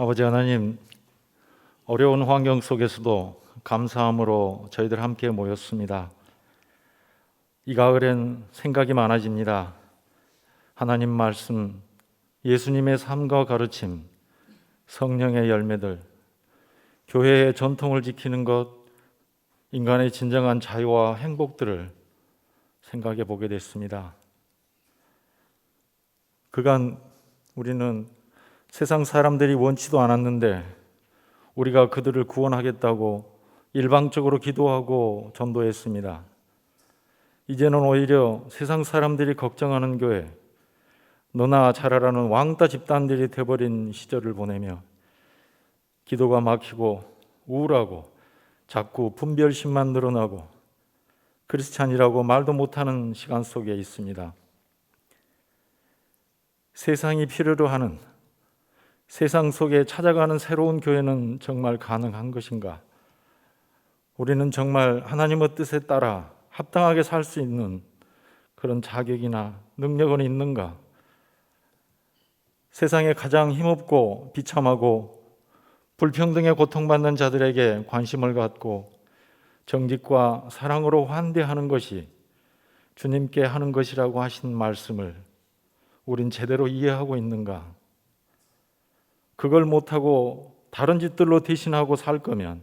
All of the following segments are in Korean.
아버지 하나님, 어려운 환경 속에서도 감사함으로 저희들 함께 모였습니다. 이 가을엔 생각이 많아집니다. 하나님 말씀, 예수님의 삶과 가르침, 성령의 열매들, 교회의 전통을 지키는 것, 인간의 진정한 자유와 행복들을 생각해 보게 됐습니다. 그간 우리는 세상 사람들이 원치도 않았는데 우리가 그들을 구원하겠다고 일방적으로 기도하고 전도했습니다. 이제는 오히려 세상 사람들이 걱정하는 교회, 너나 잘하라는 왕따 집단들이 되어버린 시절을 보내며 기도가 막히고 우울하고 자꾸 분별심만 늘어나고 크리스찬이라고 말도 못하는 시간 속에 있습니다. 세상이 필요로 하는, 세상 속에 찾아가는 새로운 교회는 정말 가능한 것인가? 우리는 정말 하나님의 뜻에 따라 합당하게 살 수 있는 그런 자격이나 능력은 있는가? 세상에 가장 힘없고 비참하고 불평등에 고통받는 자들에게 관심을 갖고 정직과 사랑으로 환대하는 것이 주님께 하는 것이라고 하신 말씀을 우린 제대로 이해하고 있는가? 그걸 못하고 다른 짓들로 대신하고 살 거면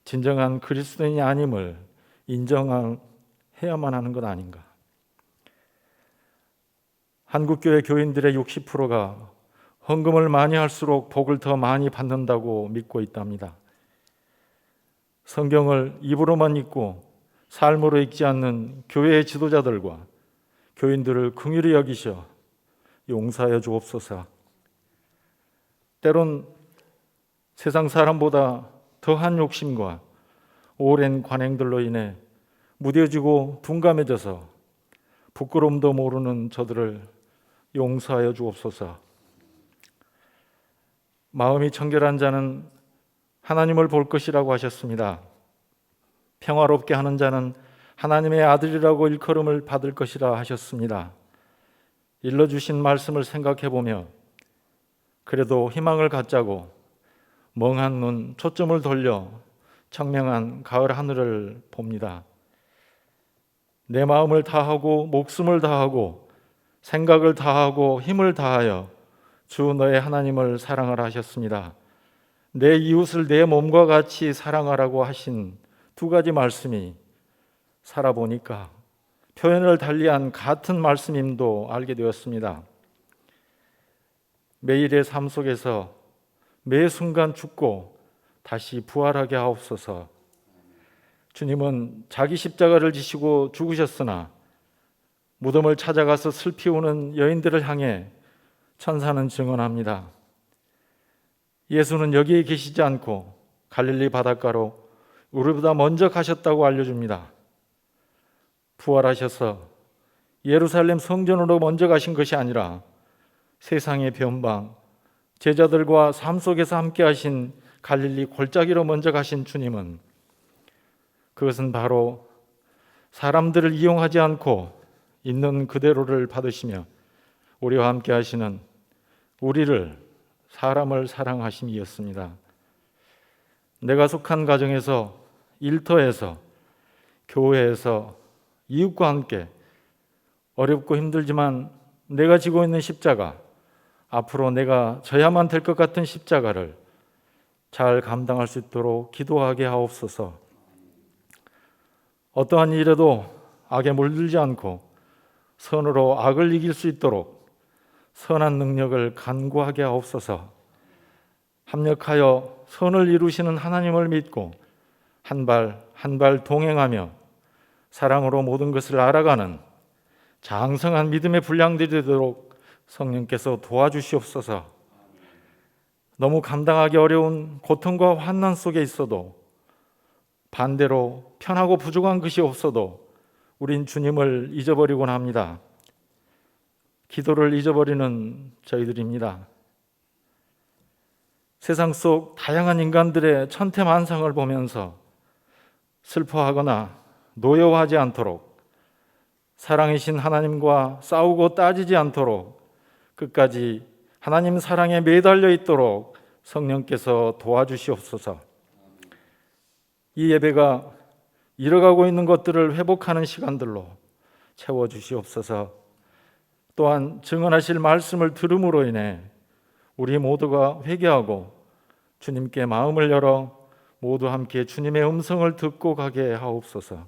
진정한 그리스도인이 아님을 인정해야만 하는 것 아닌가? 한국교회 교인들의 60%가 헌금을 많이 할수록 복을 더 많이 받는다고 믿고 있답니다. 성경을 입으로만 읽고 삶으로 읽지 않는 교회의 지도자들과 교인들을 긍휼히 여기셔 용서하여 주옵소서. 때론 세상 사람보다 더한 욕심과 오랜 관행들로 인해 무뎌지고 둔감해져서 부끄러움도 모르는 저들을 용서하여 주옵소서. 마음이 청결한 자는 하나님을 볼 것이라고 하셨습니다. 평화롭게 하는 자는 하나님의 아들이라고 일컬음을 받을 것이라 하셨습니다. 일러주신 말씀을 생각해 보며 그래도 희망을 갖자고 멍한 눈, 초점을 돌려 청명한 가을 하늘을 봅니다. 내 마음을 다하고 목숨을 다하고 생각을 다하고 힘을 다하여 주 너의 하나님을 사랑하라 하셨습니다. 내 이웃을 내 몸과 같이 사랑하라고 하신 두 가지 말씀이 살아보니까 표현을 달리한 같은 말씀임도 알게 되었습니다. 매일의 삶 속에서 매 순간 죽고 다시 부활하게 하옵소서. 주님은 자기 십자가를 지시고 죽으셨으나 무덤을 찾아가서 슬피 우는 여인들을 향해 천사는 증언합니다. 예수는 여기에 계시지 않고 갈릴리 바닷가로 우리보다 먼저 가셨다고 알려줍니다. 부활하셔서 예루살렘 성전으로 먼저 가신 것이 아니라 세상의 변방, 제자들과 삶 속에서 함께 하신 갈릴리 골짜기로 먼저 가신 주님은 그것은 바로 사람들을 이용하지 않고 있는 그대로를 받으시며 우리와 함께 하시는 우리를, 사람을 사랑하심이었습니다. 내가 속한 가정에서, 일터에서, 교회에서 이웃과 함께 어렵고 힘들지만 내가 지고 있는 십자가, 앞으로 내가 져야만 될 것 같은 십자가를 잘 감당할 수 있도록 기도하게 하옵소서. 어떠한 일에도 악에 물들지 않고 선으로 악을 이길 수 있도록 선한 능력을 간구하게 하옵소서. 합력하여 선을 이루시는 하나님을 믿고 한 발 한 발 동행하며 사랑으로 모든 것을 알아가는 장성한 믿음의 분량들이 되도록 성령께서 도와주시옵소서. 너무 감당하기 어려운 고통과 환난 속에 있어도 반대로 편하고 부족한 것이 없어도 우린 주님을 잊어버리곤 합니다. 기도를 잊어버리는 저희들입니다. 세상 속 다양한 인간들의 천태만상을 보면서 슬퍼하거나 노여워하지 않도록, 사랑이신 하나님과 싸우고 따지지 않도록, 끝까지 하나님 사랑에 매달려 있도록 성령께서 도와주시옵소서. 이 예배가 잃어가고 있는 것들을 회복하는 시간들로 채워주시옵소서. 또한 증언하실 말씀을 들음으로 인해 우리 모두가 회개하고 주님께 마음을 열어 모두 함께 주님의 음성을 듣고 가게 하옵소서.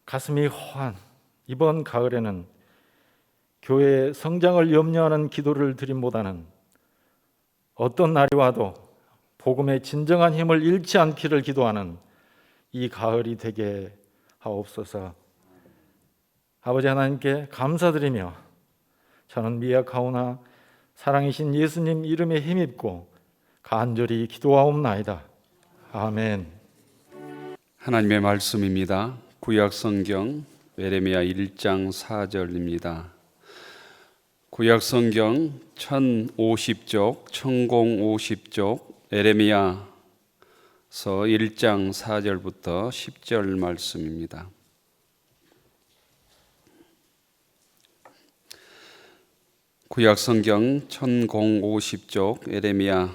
가슴이 허한 이번 가을에는 교회의 성장을 염려하는 기도를 드림보다는 어떤 날이 와도 복음의 진정한 힘을 잃지 않기를 기도하는 이 가을이 되게 하옵소서. 아버지 하나님께 감사드리며 저는 미약하오나 사랑이신 예수님 이름에 힘입고 간절히 기도하옵나이다. 아멘. 하나님의 말씀입니다. 구약성경 예레미야 1장 4절입니다. 구약성경 1050쪽, 1050쪽 예레미야서 1장 4절부터 10절 말씀입니다. 구약성경 1050쪽 예레미야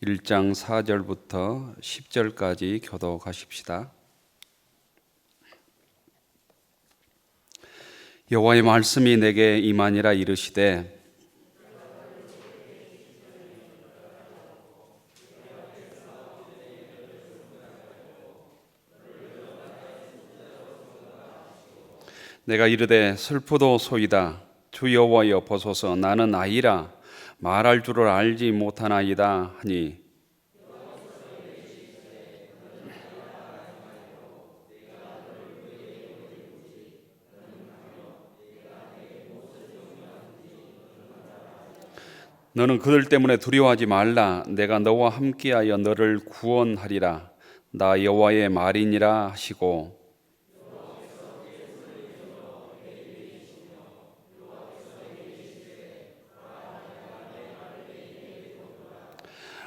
1장 4절부터 10절까지 교독하십시다. 여호와의 말씀이 내게 임하니라 이르시되 내가 이르되 슬프도소이다. 주 여호와여 보소서. 나는 아이라 말할 줄을 알지 못하나이다 하니 너는 그들 때문에 두려워하지 말라. 내가 너와 함께하여 너를 구원하리라. 나 여호와의 말이니라 하시고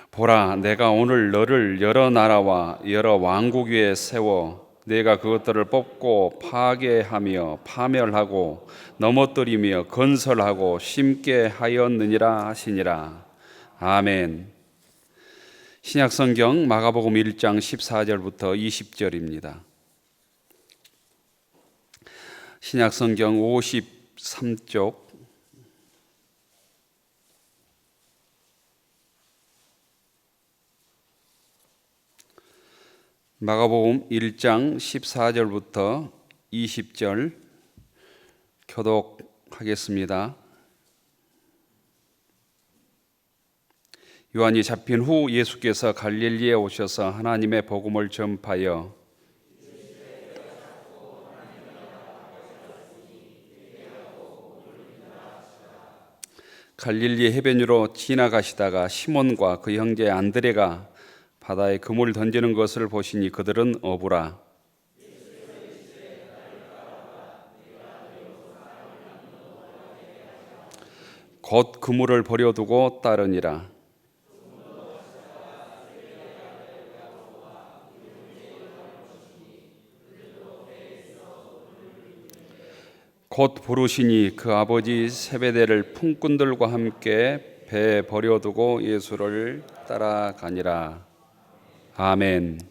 보라, 내가 오늘 너를 여러 나라와 여러 왕국 위에 세워 내가 그것들을 뽑고 파괴하며 파멸하고 넘어뜨리며 건설하고 심게 하였느니라 하시니라. 아멘. 신약성경 마가복음 1장 14절부터 20절입니다. 신약성경 53쪽 마가복음 1장 14절부터 20절 교독하겠습니다. 요한이 잡힌 후 예수께서 갈릴리에 오셔서 하나님의 복음을 전파하여 갈릴리 해변으로 지나가시다가 시몬과 그 형제 안드레가 바다에 그물을 던지는 것을 보시니 그들은 어부라. 곧 그물을 버려두고 따르니라. 곧 부르시니 그 아버지 세베대를 품꾼들과 함께 배에 버려두고 예수를 따라가니라. 아멘.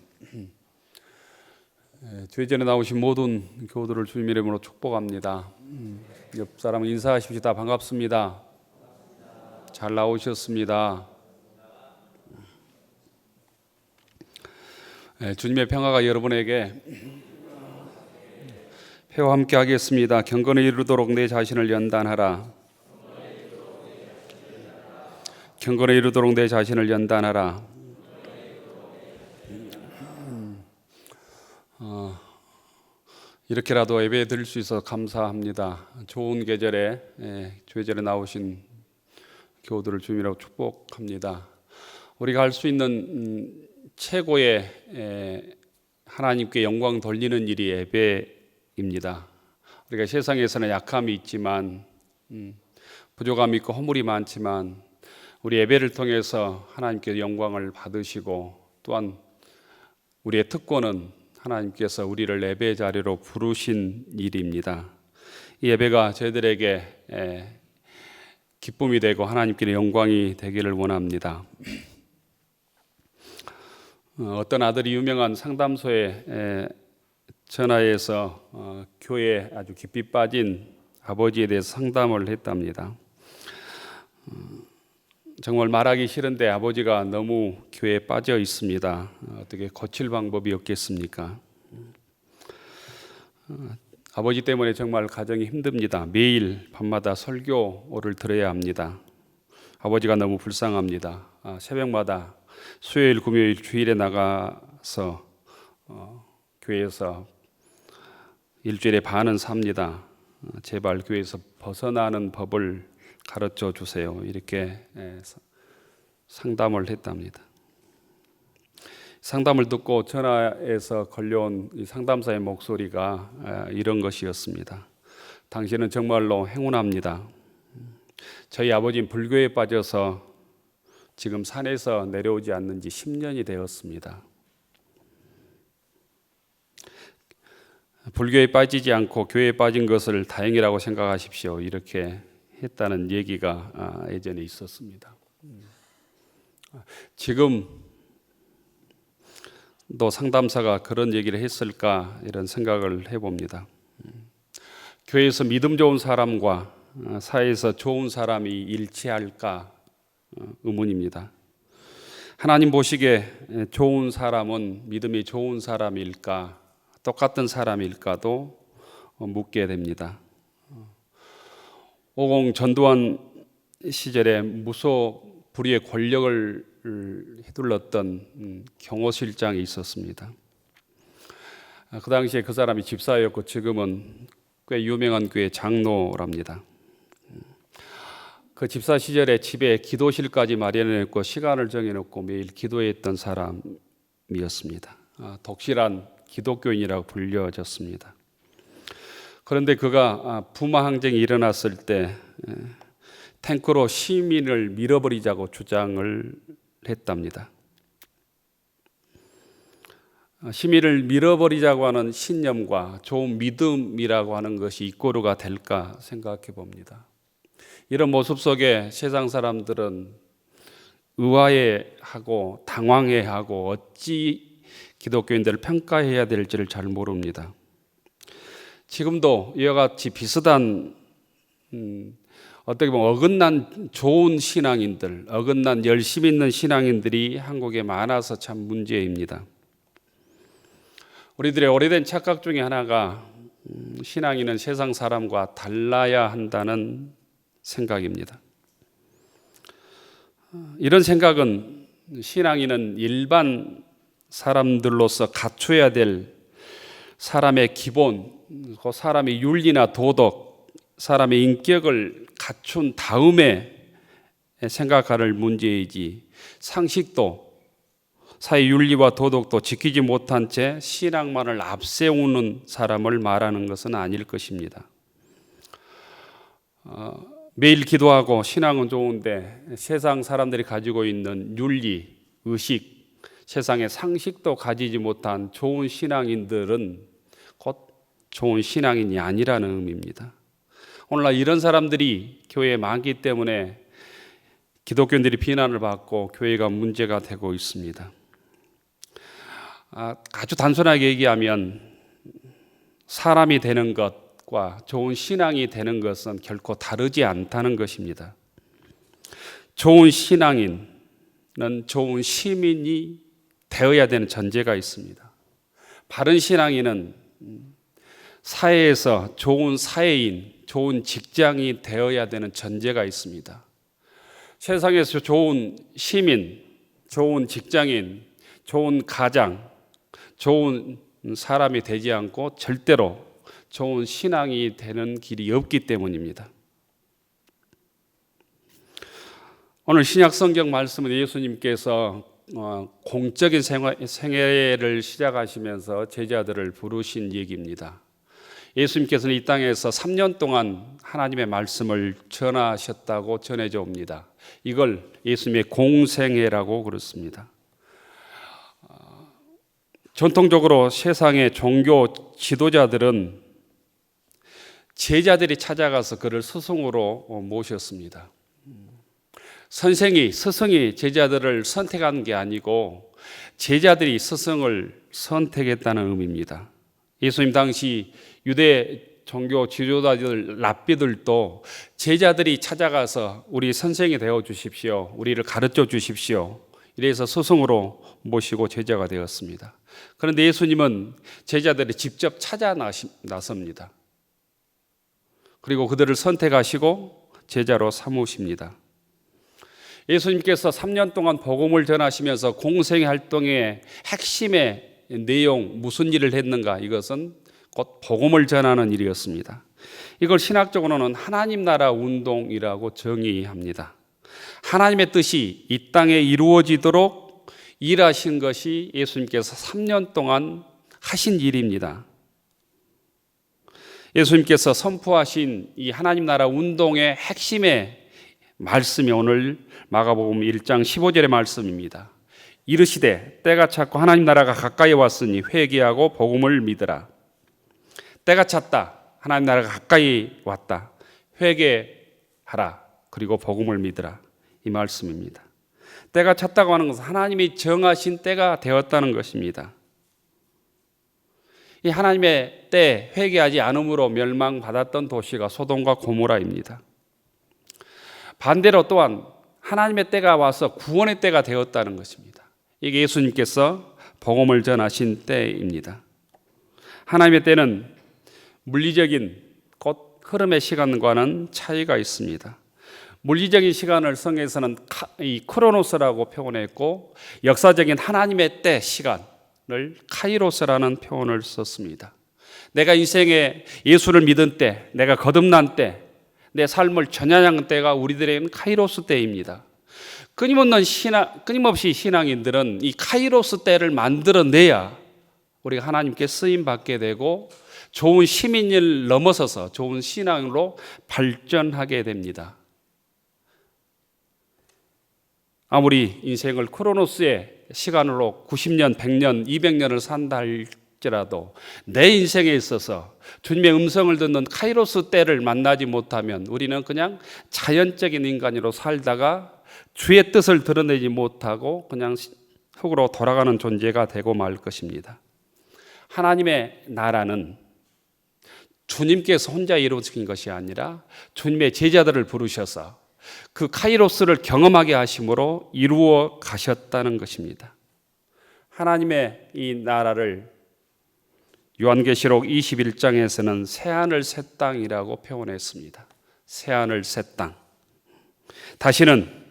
주의전에 나오신 모든 교우들을 주님 이름으로 축복합니다. 옆 사람 인사하십시다. 반갑습니다. 잘 나오셨습니다. 주님의 평화가 여러분에게 회와 함께 하겠습니다. 경건에 이르도록 내 자신을 연단하라. 경건에 이르도록 내 자신을 연단하라. 이렇게라도 예배 드릴 수 있어서 감사합니다. 좋은 계절에 주의절에 나오신 교우들을 주님이라고 축복합니다. 우리가 할 수 있는 최고의 하나님께 영광 돌리는 일이 예배입니다. 우리가 세상에서는 약함이 있지만 부족함이 있고 허물이 많지만 우리 예배를 통해서 하나님께 영광을 받으시고 또한 우리의 특권은 하나님께서 우리를 예배 자리로 부르신 일입니다. 이 예배가 저희들에게 기쁨이 되고 하나님께 영광이 되기를 원합니다. 어떤 아들이 유명한 상담소에 전화해서 교회에 아주 깊이 빠진 아버지에 대해서 상담을 했답니다. 정말 말하기 싫은데 아버지가 너무 교회에 빠져 있습니다. 어떻게 고칠 방법이 없겠습니까? 아버지 때문에 정말 가정이 힘듭니다. 매일 밤마다 설교를 들어야 합니다. 아버지가 너무 불쌍합니다. 새벽마다 수요일, 금요일, 주일에 나가서 교회에서 일주일에 반은 삽니다. 제발 교회에서 벗어나는 법을 가르쳐 주세요. 이렇게 상담을 했답니다. 상담을 듣고 전화에서 걸려온 이 상담사의 목소리가 이런 것이었습니다. 당신은 정말로 행운합니다. 저희 아버지는 불교에 빠져서 지금 산에서 내려오지 않는 지 10년이 되었습니다. 불교에 빠지지 않고 교회에 빠진 것을 다행이라고 생각하십시오. 이렇게 했다는 얘기가 예전에 있었습니다. 지금 또 상담사가 그런 얘기를 했을까 이런 생각을 해봅니다. 교회에서 믿음 좋은 사람과 사회에서 좋은 사람이 일치할까 의문입니다. 하나님 보시기에 좋은 사람은 믿음이 좋은 사람일까 똑같은 사람일까도 묻게 됩니다. 오공 전두환 시절에 무소 불의의 권력을 휘둘렀던 경호실장이 있었습니다. 그 당시에 그 사람이 집사였고 지금은 꽤 유명한 교회 장로랍니다. 그 집사 시절에 집에 기도실까지 마련해놓고 시간을 정해놓고 매일 기도했던 사람이었습니다. 독실한 기독교인이라고 불려졌습니다. 그런데 그가 부마 항쟁이 일어났을 때 탱크로 시민을 밀어버리자고 주장을 했답니다. 시민을 밀어버리자고 하는 신념과 좋은 믿음이라고 하는 것이 이꼬르가 될까 생각해 봅니다. 이런 모습 속에 세상 사람들은 의아해하고 당황해하고 어찌 기독교인들을 평가해야 될지를 잘 모릅니다. 지금도 이와 같이 비슷한 어떻게 보면 어긋난 좋은 신앙인들, 어긋난 열심 있는 신앙인들이 한국에 많아서 참 문제입니다. 우리들의 오래된 착각 중에 하나가 신앙인은 세상 사람과 달라야 한다는 생각입니다. 이런 생각은 신앙인은 일반 사람들로서 갖춰야 될 사람의 기본, 그 사람의 윤리나 도덕, 사람의 인격을 갖춘 다음에 생각할 문제이지 상식도 사회 윤리와 도덕도 지키지 못한 채 신앙만을 앞세우는 사람을 말하는 것은 아닐 것입니다. 매일 기도하고 신앙은 좋은데 세상 사람들이 가지고 있는 윤리, 의식, 세상의 상식도 가지지 못한 좋은 신앙인들은 곧 좋은 신앙인이 아니라는 의미입니다. 오늘날 이런 사람들이 교회에 많기 때문에 기독교인들이 비난을 받고 교회가 문제가 되고 있습니다. 아주 단순하게 얘기하면 사람이 되는 것과 좋은 신앙이 되는 것은 결코 다르지 않다는 것입니다. 좋은 신앙인은 좋은 시민이 되어야 되는 전제가 있습니다. 바른 신앙인은 사회에서 좋은 사회인, 좋은 직장이 되어야 되는 전제가 있습니다. 세상에서 좋은 시민, 좋은 직장인, 좋은 가장, 좋은 사람이 되지 않고 절대로 좋은 신앙이 되는 길이 없기 때문입니다. 오늘 신약 성경 말씀은 예수님께서 공적인 생애를 시작하시면서 제자들을 부르신 얘기입니다. 예수님께서는 이 땅에서 3년 동안 하나님의 말씀을 전하셨다고 전해져 옵니다. 이걸 예수님의 공생애라고 그렇습니다. 전통적으로 세상의 종교 지도자들은 제자들이 찾아가서 그를 스승으로 모셨습니다. 스승이 제자들을 선택한 게 아니고 제자들이 스승을 선택했다는 의미입니다. 예수님 당시 유대 종교 지도자들 랍비들도 제자들이 찾아가서 우리 선생이 되어 주십시오, 우리를 가르쳐 주십시오, 이래서 스승으로 모시고 제자가 되었습니다. 그런데 예수님은 제자들이 직접 찾아 나섭니다. 그리고 그들을 선택하시고 제자로 삼으십니다. 예수님께서 3년 동안 복음을 전하시면서 공생의 활동의 핵심의 내용, 무슨 일을 했는가? 이것은 곧 복음을 전하는 일이었습니다. 이걸 신학적으로는 하나님 나라 운동이라고 정의합니다. 하나님의 뜻이 이 땅에 이루어지도록 일하신 것이 예수님께서 3년 동안 하신 일입니다. 예수님께서 선포하신 이 하나님 나라 운동의 핵심의 말씀이 오늘 마가복음 1장 15절의 말씀입니다. 이르시되 때가 찼고 하나님 나라가 가까이 왔으니 회개하고 복음을 믿으라. 때가 찼다. 하나님 나라가 가까이 왔다. 회개하라. 그리고 복음을 믿으라. 이 말씀입니다. 때가 찼다고 하는 것은 하나님이 정하신 때가 되었다는 것입니다. 이 하나님의 때 회개하지 않음으로 멸망받았던 도시가 소돔과 고모라입니다. 반대로 또한 하나님의 때가 와서 구원의 때가 되었다는 것입니다. 이게 예수님께서 복음을 전하신 때입니다. 하나님의 때는 물리적인 곧 흐름의 시간과는 차이가 있습니다. 물리적인 시간을 성경에서는 이 크로노스라고 표현했고, 역사적인 하나님의 때 시간을 카이로스라는 표현을 썼습니다. 내가 인생에 예수를 믿은 때, 내가 거듭난 때, 내 삶을 전환한 때가 우리들에게는 카이로스 때입니다. 끊임없이 신앙인들은 이 카이로스 때를 만들어내야 우리가 하나님께 쓰임 받게 되고 좋은 시민을 넘어서서 좋은 신앙으로 발전하게 됩니다. 아무리 인생을 크로노스의 시간으로 90년, 100년, 200년을 산다 할지라도 내 인생에 있어서 주님의 음성을 듣는 카이로스 때를 만나지 못하면 우리는 그냥 자연적인 인간으로 살다가 주의 뜻을 드러내지 못하고 그냥 흙으로 돌아가는 존재가 되고 말 것입니다. 하나님의 나라는 주님께서 혼자 이루어진 것이 아니라 주님의 제자들을 부르셔서 그 카이로스를 경험하게 하심으로 이루어 가셨다는 것입니다. 하나님의 이 나라를 요한계시록 21장에서는 새하늘 새 땅이라고 표현했습니다. 새하늘 새 땅. 다시는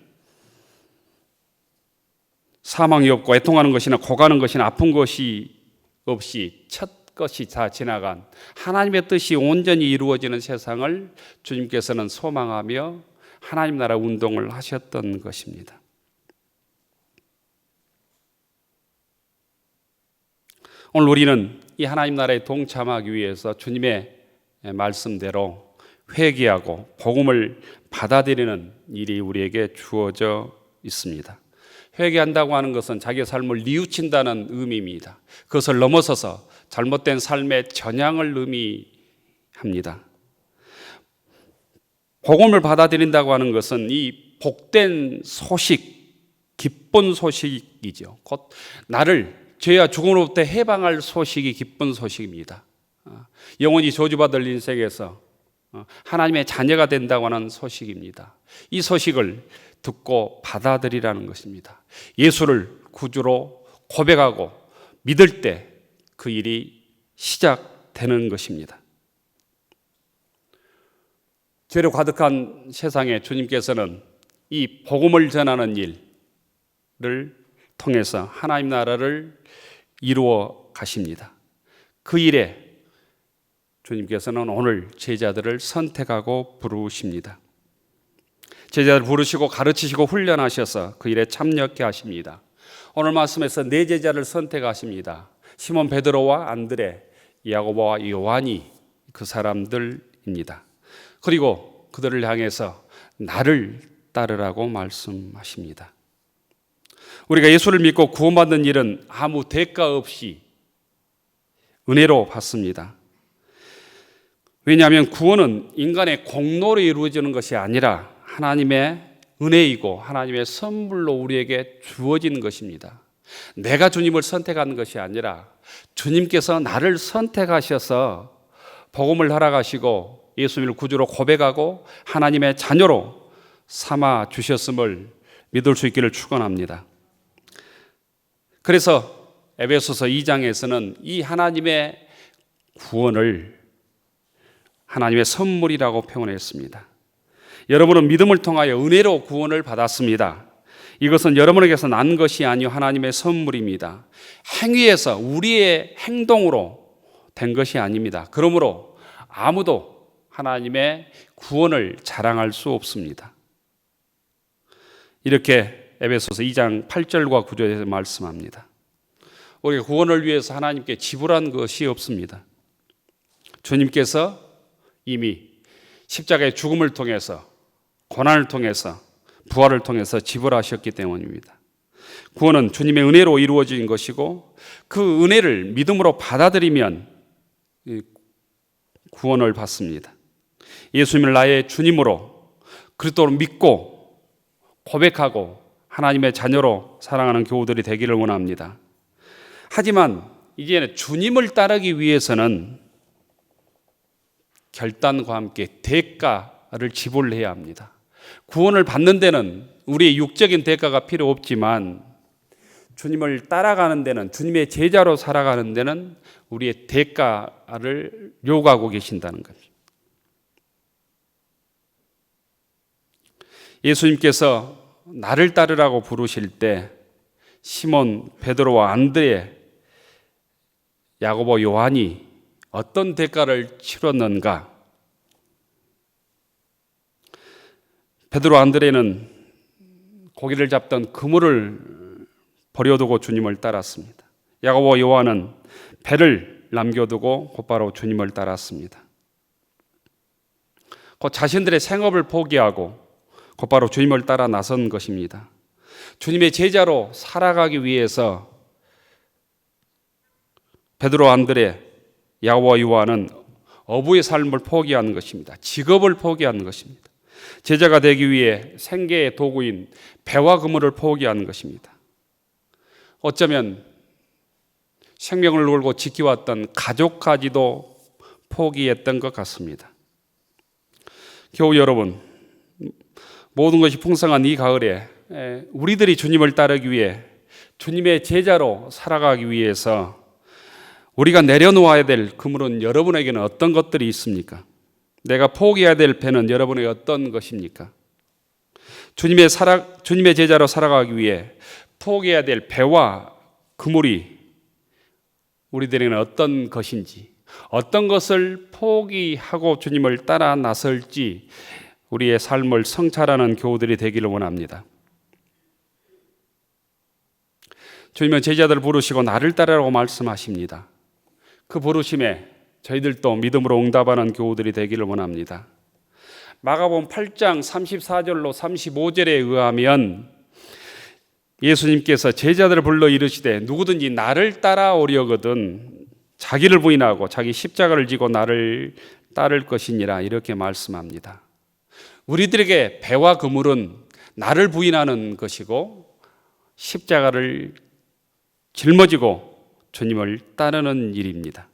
사망이 없고 애통하는 것이나 고가는 것이나 아픈 것이 없이 첫 것이 다 지나간 하나님의 뜻이 온전히 이루어지는 세상을 주님께서는 소망하며 하나님 나라 운동을 하셨던 것입니다. 오늘 우리는 이 하나님 나라에 동참하기 위해서 주님의 말씀대로 회개하고 복음을 받아들이는 일이 우리에게 주어져 있습니다. 회개한다고 하는 것은 자기의 삶을 뉘우친다는 의미입니다. 그것을 넘어서서 잘못된 삶의 전향을 의미합니다. 복음을 받아들인다고 하는 것은 이 복된 소식, 기쁜 소식이죠. 곧 나를 죄와 죽음으로부터 해방할 소식이 기쁜 소식입니다. 영원히 저주받을 인생에서 하나님의 자녀가 된다고 하는 소식입니다. 이 소식을 듣고 받아들이라는 것입니다. 예수를 구주로 고백하고 믿을 때 그 일이 시작되는 것입니다. 죄로 가득한 세상에 주님께서는 이 복음을 전하는 일을 통해서 하나님 나라를 이루어 가십니다. 그 일에 주님께서는 오늘 제자들을 선택하고 부르십니다. 제자들 부르시고 가르치시고 훈련하셔서 그 일에 참여케 하십니다. 오늘 말씀에서 네 제자를 선택하십니다. 시몬 베드로와 안드레, 야고보와 요한이 그 사람들입니다. 그리고 그들을 향해서 나를 따르라고 말씀하십니다. 우리가 예수를 믿고 구원받는 일은 아무 대가 없이 은혜로 받습니다. 왜냐하면 구원은 인간의 공로로 이루어지는 것이 아니라 하나님의 은혜이고 하나님의 선물로 우리에게 주어진 것입니다. 내가 주님을 선택한 것이 아니라 주님께서 나를 선택하셔서 복음을 살아가시고 예수님을 구주로 고백하고 하나님의 자녀로 삼아 주셨음을 믿을 수 있기를 축원합니다. 그래서 에베소서 2장에서는 이 하나님의 구원을 하나님의 선물이라고 표현했습니다. 여러분은 믿음을 통하여 은혜로 구원을 받았습니다. 이것은 여러분에게서 난 것이 아니요 하나님의 선물입니다. 행위에서 우리의 행동으로 된 것이 아닙니다. 그러므로 아무도 하나님의 구원을 자랑할 수 없습니다. 이렇게 에베소서 2장 8절과 9절에서 말씀합니다. 우리가 구원을 위해서 하나님께 지불한 것이 없습니다. 주님께서 이미 십자가의 죽음을 통해서 고난을 통해서 부활을 통해서 지불하셨기 때문입니다. 구원은 주님의 은혜로 이루어진 것이고 그 은혜를 믿음으로 받아들이면 구원을 받습니다. 예수님을 나의 주님으로 그리스도로 믿고 고백하고 하나님의 자녀로 사랑하는 교우들이 되기를 원합니다. 하지만 이제는 주님을 따르기 위해서는 결단과 함께 대가를 지불해야 합니다. 구원을 받는 데는 우리의 육적인 대가가 필요 없지만 주님을 따라가는 데는, 주님의 제자로 살아가는 데는 우리의 대가를 요구하고 계신다는 겁니다. 예수님께서 나를 따르라고 부르실 때 시몬, 베드로와 안드레, 야고보, 요한이 어떤 대가를 치렀는가? 베드로, 안드레는 고기를 잡던 그물을 버려두고 주님을 따랐습니다. 야고보, 요한은 배를 남겨두고 곧바로 주님을 따랐습니다. 곧 자신들의 생업을 포기하고 곧바로 주님을 따라 나선 것입니다. 주님의 제자로 살아가기 위해서 베드로, 안드레, 야고보, 요한은 어부의 삶을 포기하는 것입니다. 직업을 포기하는 것입니다. 제자가 되기 위해 생계의 도구인 배와 그물을 포기하는 것입니다. 어쩌면 생명을 걸고 지켜왔던 가족까지도 포기했던 것 같습니다. 교우 여러분, 모든 것이 풍성한 이 가을에 우리들이 주님을 따르기 위해 주님의 제자로 살아가기 위해서 우리가 내려놓아야 될 그물은 여러분에게는 어떤 것들이 있습니까? 내가 포기해야 될 배는 여러분에게 어떤 것입니까? 주님의 제자로 살아가기 위해 포기해야 될 배와 그물이 우리들에게는 어떤 것인지, 어떤 것을 포기하고 주님을 따라 나설지 우리의 삶을 성찰하는 교우들이 되기를 원합니다. 주님은 제자들을 부르시고 나를 따르라고 말씀하십니다. 그 부르심에 저희들도 믿음으로 응답하는 교우들이 되기를 원합니다. 마가복음 8장 34절로 35절에 의하면 예수님께서 제자들을 불러 이르시되 누구든지 나를 따라오려거든 자기를 부인하고 자기 십자가를 지고 나를 따를 것이니라 이렇게 말씀합니다. 우리들에게 배와 그물은 나를 부인하는 것이고 십자가를 짊어지고 주님을 따르는 일입니다.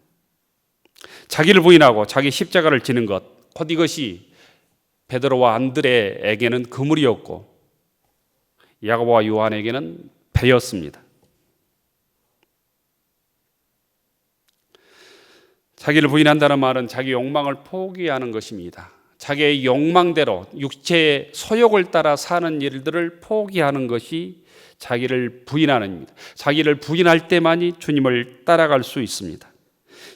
자기를 부인하고 자기 십자가를 지는 것, 곧 이것이 베드로와 안드레에게는 그물이었고 야고보와 요한에게는 배였습니다. 자기를 부인한다는 말은 자기 욕망을 포기하는 것입니다. 자기의 욕망대로 육체의 소욕을 따라 사는 일들을 포기하는 것이 자기를 부인하는 일입니다. 자기를 부인할 때만이 주님을 따라갈 수 있습니다.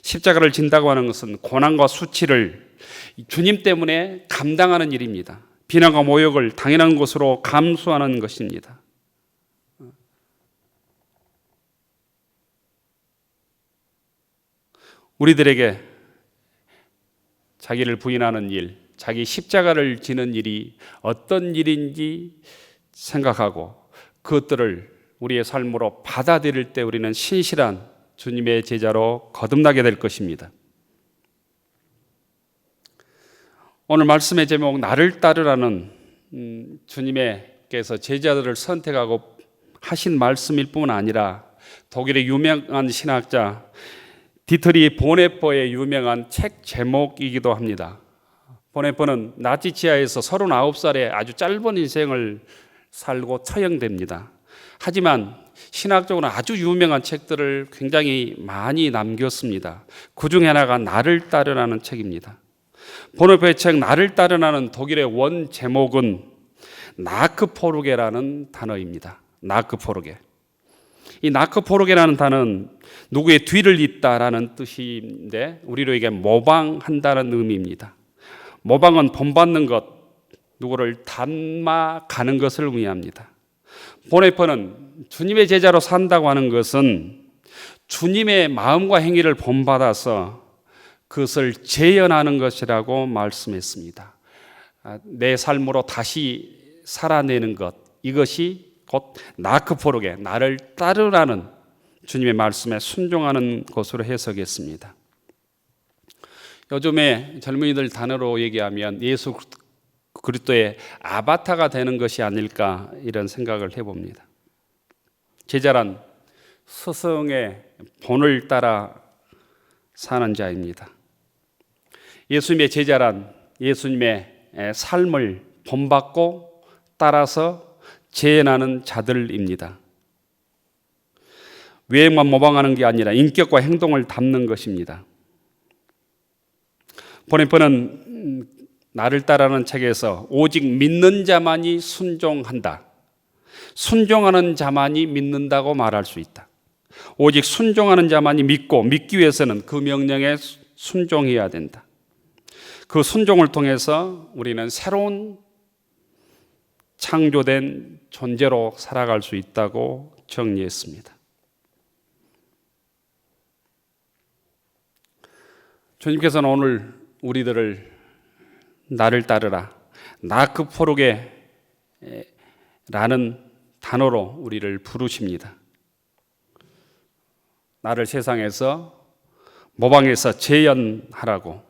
십자가를 진다고 하는 것은 고난과 수치를 주님 때문에 감당하는 일입니다. 비난과 모욕을 당연한 것으로 감수하는 것입니다. 우리들에게 자기를 부인하는 일, 자기 십자가를 지는 일이 어떤 일인지 생각하고 그것들을 우리의 삶으로 받아들일 때 우리는 신실한 주님의 제자로 거듭나게 될 것입니다. 오늘 말씀의 제목 나를 따르라는 주님께서 제자들을 선택하고 하신 말씀일 뿐 아니라 독일의 유명한 신학자 디트리 보네퍼의 유명한 책 제목이기도 합니다. 보네퍼는 나치 지하에서 39살에 아주 짧은 인생을 살고 처형됩니다. 하지만 신학적으로 아주 유명한 책들을 굉장히 많이 남겼습니다. 그 중에 하나가 나를 따르라는 책입니다. 보네퍼의 책 나를 따르라는 독일의 원 제목은 나크포르게라는 단어입니다. 나크포르게. 이 나크포르게라는 단어는 누구의 뒤를 잇다라는 뜻인데 우리로 얘기해 모방한다는 의미입니다. 모방은 본받는 것, 누구를 닮아가는 것을 의미합니다. 보네퍼는 주님의 제자로 산다고 하는 것은 주님의 마음과 행위를 본받아서 그것을 재현하는 것이라고 말씀했습니다. 내 삶으로 다시 살아내는 것, 이것이 곧 나크포르게, 나를 따르라는 주님의 말씀에 순종하는 것으로 해석했습니다. 요즘에 젊은이들 단어로 얘기하면 예수 그리스도의 아바타가 되는 것이 아닐까 이런 생각을 해봅니다. 제자란 스승의 본을 따라 사는 자입니다. 예수님의 제자란 예수님의 삶을 본받고 따라서 재현하는 자들입니다. 외형만 모방하는 게 아니라 인격과 행동을 담는 것입니다. 보네퍼는 나를 따르는 책에서 오직 믿는 자만이 순종한다. 순종하는 자만이 믿는다고 말할 수 있다. 오직 순종하는 자만이 믿고 믿기 위해서는 그 명령에 순종해야 된다. 그 순종을 통해서 우리는 새로운 창조된 존재로 살아갈 수 있다고 정리했습니다. 주님께서는 오늘 우리들을 나를 따르라, 나크포르게라는 단어로 우리를 부르십니다. 나를 세상에서 모방해서 재현하라고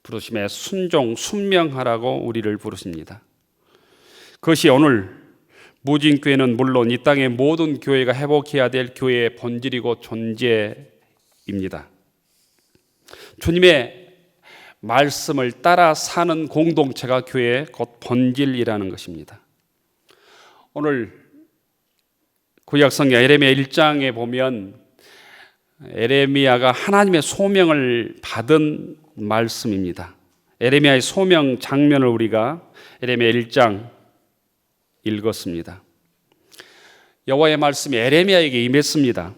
부르심에 순종, 순명하라고 우리를 부르십니다. 그것이 오늘 무진교회는 물론 이 땅의 모든 교회가 회복해야 될 교회의 본질이고 존재입니다. 주님의 말씀을 따라 사는 공동체가 교회의 곧 본질이라는 것입니다. 오늘 구약성경 에레미야 1장에 보면 에레미야가 하나님의 소명을 받은 말씀입니다. 에레미야의 소명 장면을 우리가 에레미야 1장 읽었습니다. 여호와의 말씀이 에레미야에게 임했습니다.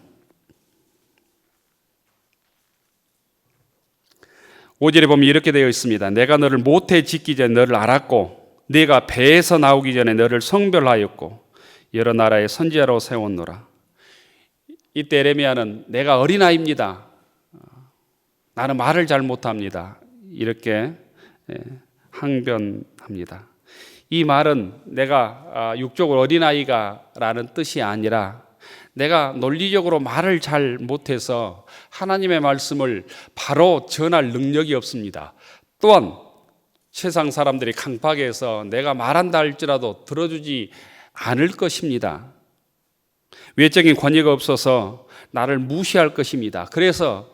5절에 보면 이렇게 되어 있습니다. 내가 너를 모태에 짓기 전에 너를 알았고 네가 배에서 나오기 전에 너를 성별하였고 여러 나라의 선지자로 세웠노라. 이때 에레미야는 내가 어린아이입니다. 나는 말을 잘 못합니다. 이렇게 항변합니다. 이 말은 내가 육적으로 어린아이가 라는 뜻이 아니라 내가 논리적으로 말을 잘 못해서 하나님의 말씀을 바로 전할 능력이 없습니다. 또한 세상 사람들이 강팍해서 내가 말한다 할지라도 들어주지 않을 것입니다. 외적인 권위가 없어서 나를 무시할 것입니다. 그래서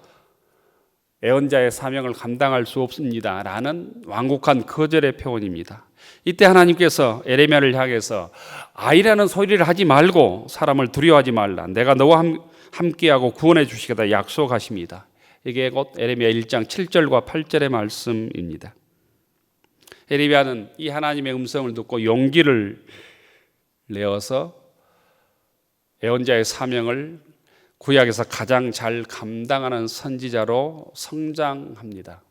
애언자의 사명을 감당할 수 없습니다. 라는 완곡한 거절의 표현입니다. 이때 하나님께서 에레미야를 향해서 아이라는 소리를 하지 말고 사람을 두려워하지 말라. 내가 너와 함께하고 구원해 주시겠다 약속하십니다. 이게 곧 에레미야 1장 7절과 8절의 말씀입니다. 에레미야는 이 하나님의 음성을 듣고 용기를 내어서 애언자의 사명을 구약에서 가장 잘 감당하는 선지자로 성장합니다.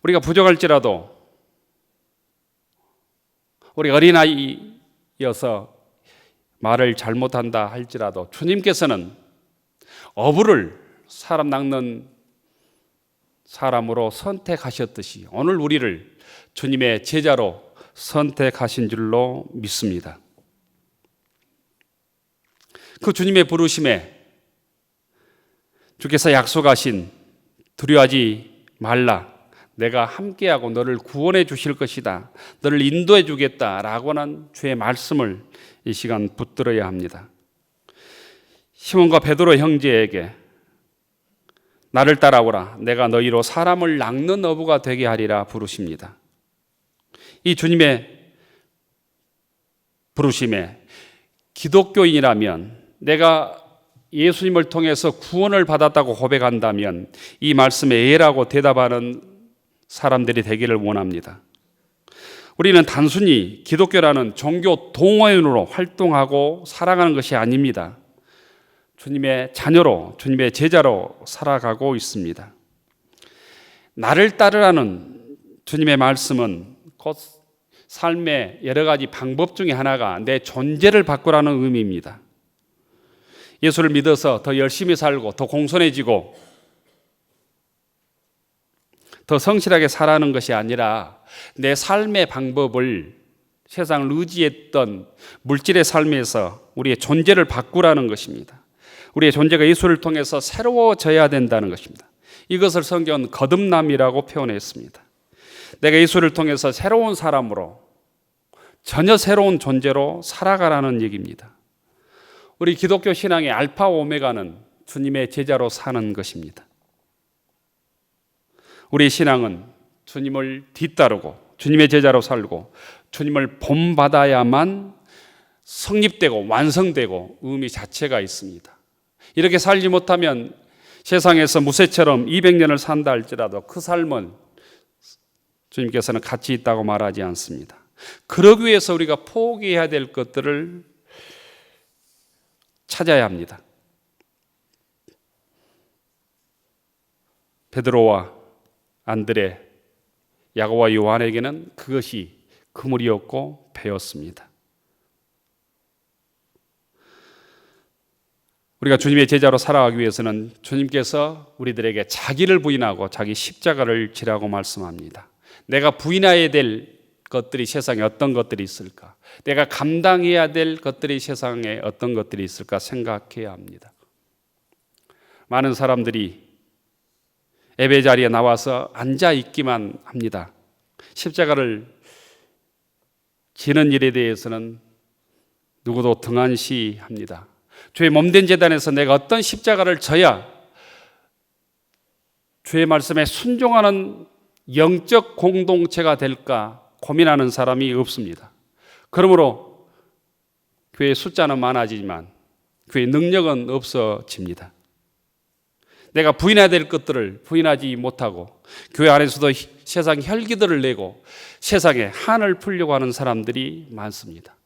우리가 부족할지라도 우리 어린아이여서 말을 잘못한다 할지라도 주님께서는 어부를 사람 낚는 사람으로 선택하셨듯이 오늘 우리를 주님의 제자로 선택하신 줄로 믿습니다. 그 주님의 부르심에 주께서 약속하신 두려워하지 말라, 내가 함께하고 너를 구원해 주실 것이다. 너를 인도해 주겠다라고는 주의 말씀을 이 시간 붙들어야 합니다. 시몬과 베드로 형제에게 나를 따라오라. 내가 너희로 사람을 낚는 어부가 되게 하리라 부르십니다. 이 주님의 부르심에 기독교인이라면, 내가 예수님을 통해서 구원을 받았다고 고백한다면 이 말씀에 예라고 대답하는 사람들이 되기를 원합니다. 우리는 단순히 기독교라는 종교 동호인으로 활동하고 살아가는 것이 아닙니다. 주님의 자녀로, 주님의 제자로 살아가고 있습니다. 나를 따르라는 주님의 말씀은 곧 삶의 여러 가지 방법 중에 하나가 내 존재를 바꾸라는 의미입니다. 예수를 믿어서 더 열심히 살고 더 공손해지고 더 성실하게 살아가는 것이 아니라 내 삶의 방법을 세상을 의지했던 물질의 삶에서 우리의 존재를 바꾸라는 것입니다. 우리의 존재가 예수를 통해서 새로워져야 된다는 것입니다. 이것을 성경은 거듭남이라고 표현했습니다. 내가 예수를 통해서 새로운 사람으로, 전혀 새로운 존재로 살아가라는 얘기입니다. 우리 기독교 신앙의 알파 오메가는 주님의 제자로 사는 것입니다. 우리 신앙은 주님을 뒤따르고 주님의 제자로 살고 주님을 본받아야만 성립되고 완성되고 의미 자체가 있습니다. 이렇게 살지 못하면 세상에서 무쇠처럼 200년을 산다 할지라도 그 삶은 주님께서는 가치 있다고 말하지 않습니다. 그러기 위해서 우리가 포기해야 될 것들을 찾아야 합니다. 베드로와 안드레, 야고보와 요한에게는 그것이 그물이었고 배였습니다. 우리가 주님의 제자로 살아가기 위해서는 주님께서 우리들에게 자기를 부인하고 자기 십자가를 지라고 말씀합니다. 내가 부인해야 될 것들이 세상에 어떤 것들이 있을까? 내가 감당해야 될 것들이 세상에 어떤 것들이 있을까 생각해야 합니다. 많은 사람들이 예배 자리에 나와서 앉아 있기만 합니다. 십자가를 지는 일에 대해서는 누구도 등한시합니다. 주의 몸된 제단에서 내가 어떤 십자가를 져야 주의 말씀에 순종하는 영적 공동체가 될까 고민하는 사람이 없습니다. 그러므로 교회의 숫자는 많아지지만 교회의 능력은 없어집니다. 내가 부인해야 될 것들을 부인하지 못하고 교회 안에서도 세상 혈기들을 내고 세상에 한을 풀려고 하는 사람들이 많습니다.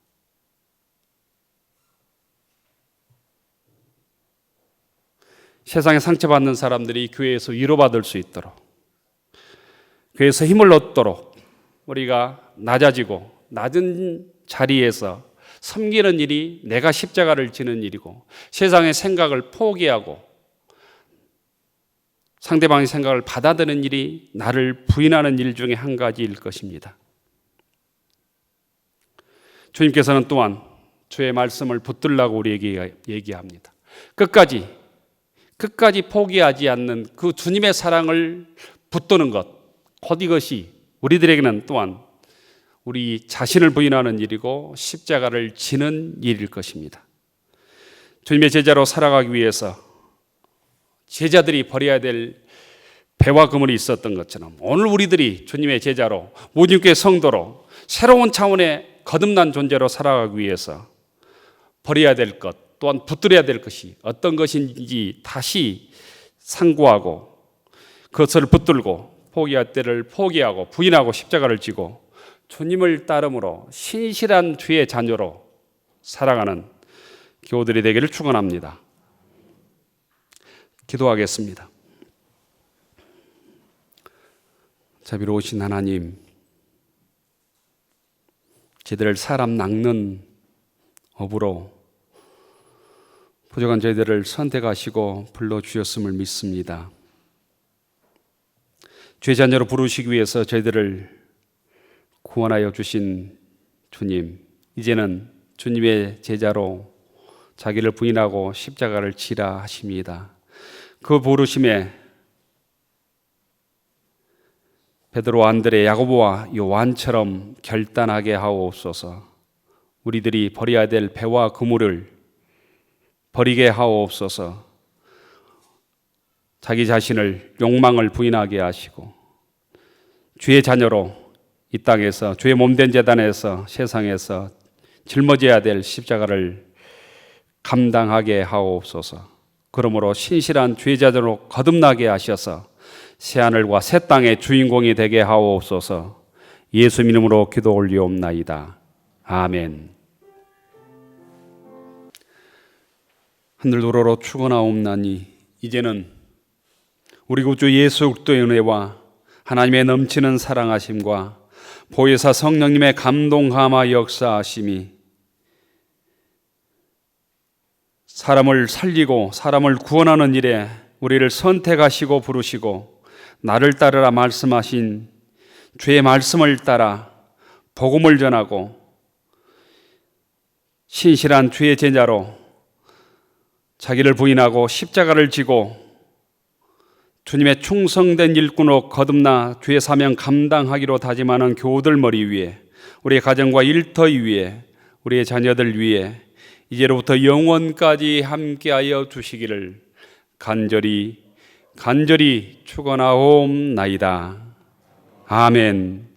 세상에 상처받는 사람들이 교회에서 위로받을 수 있도록, 교회에서 힘을 얻도록 우리가 낮아지고 낮은 자리에서 섬기는 일이 내가 십자가를 지는 일이고, 세상의 생각을 포기하고 상대방의 생각을 받아들이는 일이 나를 부인하는 일 중에 한 가지일 것입니다. 주님께서는 또한 주의 말씀을 붙들라고 우리에게 얘기합니다. 끝까지 포기하지 않는 그 주님의 사랑을 붙드는 것, 곧 이것이 우리들에게는 또한 우리 자신을 부인하는 일이고 십자가를 지는 일일 것입니다. 주님의 제자로 살아가기 위해서 제자들이 버려야 될 배와 그물이 있었던 것처럼 오늘 우리들이 주님의 제자로, 무님교회 성도로 새로운 차원의 거듭난 존재로 살아가기 위해서 버려야 될 것, 또한 붙들어야 될 것이 어떤 것인지 다시 상고하고 그것을 붙들고 포기할 때를 포기하고 부인하고 십자가를 지고 주님을 따름으로 신실한 주의 자녀로 살아가는 교우들이 되기를 축원합니다. 기도하겠습니다. 자비로우신 하나님, 저희들을 사람 낚는 업으로 부족한 저희들을 선택하시고 불러주셨음을 믿습니다. 주의 자녀로 부르시기 위해서 저희들을 구원하여 주신 주님, 이제는 주님의 제자로 자기를 부인하고 십자가를 지라 하십니다. 그 부르심에 베드로, 안드레, 야고보와 요한처럼 결단하게 하옵소서. 우리들이 버려야 될 배와 그물을 버리게 하옵소서. 자기 자신을 욕망을 부인하게 하시고 주의 자녀로 이 땅에서 주의 몸된 제단에서 세상에서 짊어져야 될 십자가를 감당하게 하옵소서. 그러므로 신실한 주의 자녀로 거듭나게 하셔서 새하늘과 새 땅의 주인공이 되게 하옵소서. 예수 이름으로 기도 올리옵나이다. 아멘. 하늘도로로 축원하옵나니 이제는 우리 구주 예수 그리스도의 은혜와 하나님의 넘치는 사랑하심과 보혜사 성령님의 감동감화 역사하심이 사람을 살리고 사람을 구원하는 일에 우리를 선택하시고 부르시고 나를 따르라 말씀하신 주의 말씀을 따라 복음을 전하고 신실한 주의 제자로 자기를 부인하고 십자가를 지고 주님의 충성된 일꾼으로 거듭나 주의 사명 감당하기로 다짐하는 교우들 머리 위에, 우리의 가정과 일터 위에, 우리의 자녀들 위에 이제로부터 영원까지 함께하여 주시기를 간절히 축원하옵나이다. 아멘.